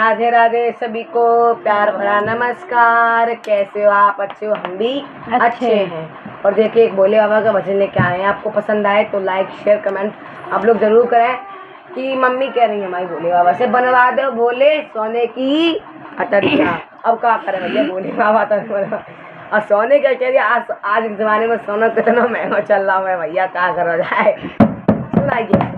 राधे राधे सभी को प्यार भरा नमस्कार। कैसे हो आप? अच्छे हो? हम भी अच्छे हैं। और देखिए एक भोले बाबा का भजन लेके आए हैं। आपको पसंद आए तो लाइक शेयर कमेंट आप लोग जरूर करें। कि मम्मी कह रही है हमारी भोले बाबा से, बनवा दो भोले सोने की अटरिया। अब क्या करें भैया, भोले बाबा तो और सोने का कह दिया। आज के जमाने में सोना कितना महंगा चल रहा है भैया, क्या करा जाए। सुनाइए।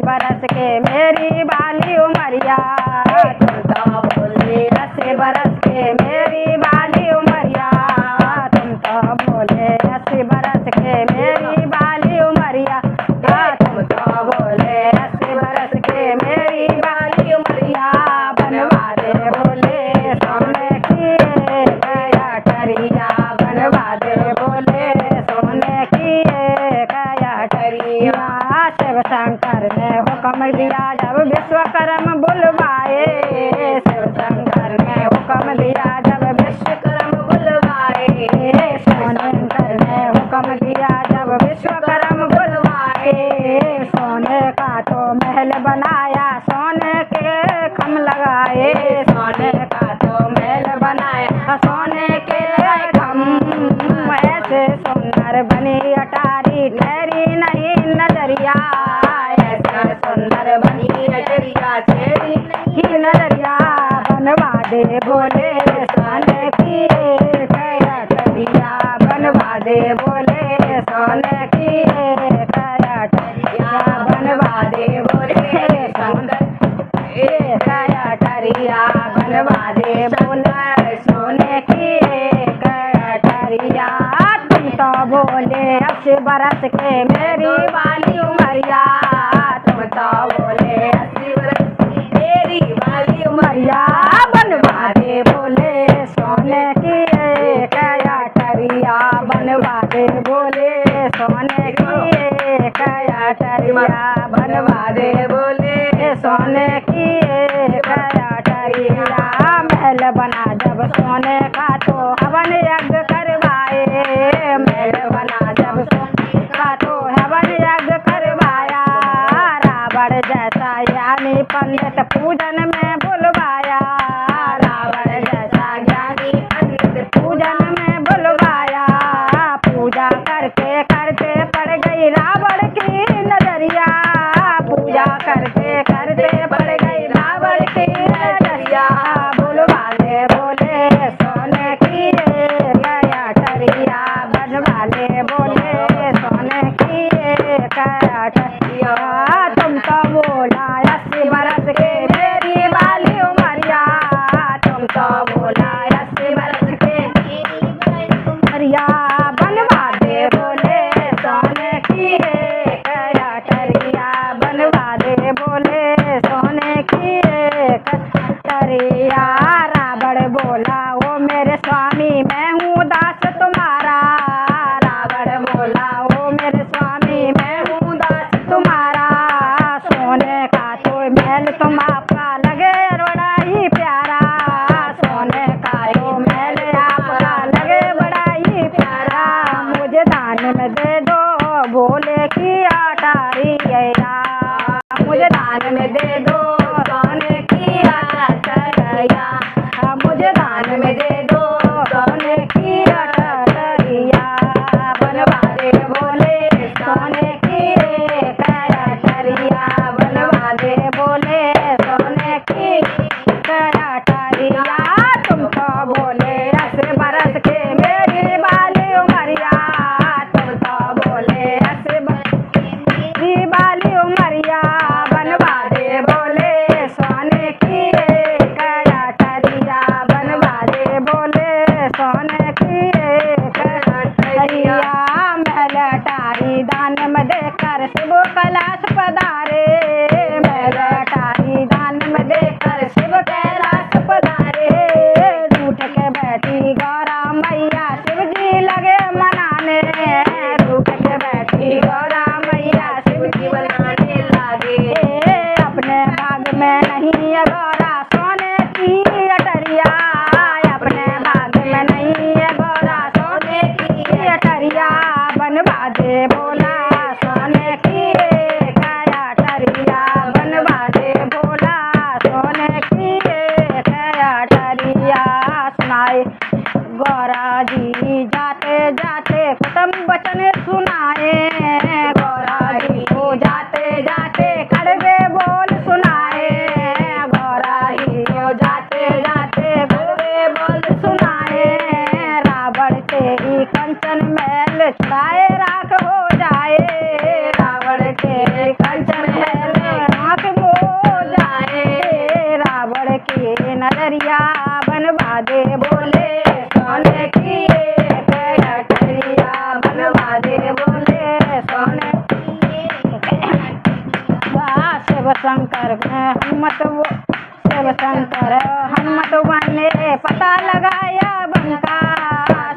बरस के मेरी बाली उमरिया, तुम तो बोले 80 बरस के मेरी बाली उमरिया, तुम तो बोले 80 बरस के मेरी बाली उमरिया, तुम तो बोले 80 बरस के मेरी बाली उमरिया। बनवा दे बोले सोने की अटरिया, बनवा दे बोले सोने की अटरिया। शिव शंकर ने हुक्म दिया जब विश्वकर्म बुलवाए, शिव शंकर ने हुक्म दिया जब विश्वकर्म बुलवाए, शंकर ने हुक्म दिया जब विश्वकर्म बुलवाए। सोने का तो महल बनाया, सोने के खम लगाए, सोने का तो महल बनाया, सोने के खम। ऐसे सुंदर बनी अटारी ठहरी नहीं नजरिया, सुंदर बनी अटरिया ठहरी नहीं नजरिया। बनवा दे बोले सोने की अटरिया, बनवा दे बोले सोने की अटरिया, बनवा दे बोले अटरिया, बनवा दे बोले सोने की अटरिया। तुम तो बोले 80 बरस के मेरी बाली उमरिया, तुम तो बोले 80 बरस की मेरी बाली उमरिया। बनवा दे बोले सोने की अटरिया, बनवा दे बोले सोने की अटरिया, बनवा दे बोले सोने की अटरिया। महल बना जब सोने का तो हवन यज्ञ करवाए, महल बना जब सोने का तो हवन यज्ञ करवाया। रावण जैसा यानी पंडित पूजन में बुलवाया, रावण जैसा ज्ञानी पंडित पूजन में बुलवाया। पूजा करते करते पड़ गई रावण की नजरिया, पूजा करते करते पड़ गई रावण की नजरिया। बुलवा दे बोले अटरिया बनवा दे बोले सोने की एक अटरिया बनवा दे बोले सोने शिव शंकर हनुमत शिव शंकर हनुमत बने पता लगाया बंका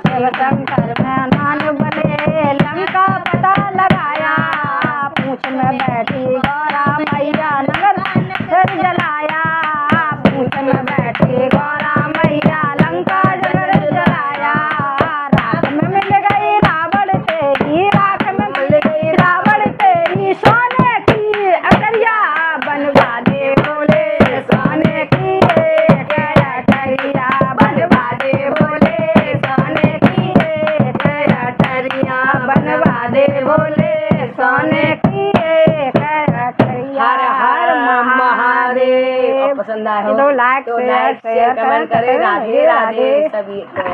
शिव शंकर नान बने लंका पता लगाया पूछ में बैठी गौरा मैया नगर सिर जलाया पूछ में बैठी गौरा मैया लंका नगर जलाया रात में मिल गई रावण तेरी रात में मिल गई रावण तेरी सोने की अटरिया बनवा दे बोले सोने की एक अटरिया बनवा दे बोले सोने की एक अटरिया बनवा दे बोले सोने की एक अटरिया। हर हर महादेव। और पसंद आए हो तो लाइक शेयर कमेंट करें। राधे राधे सभी को।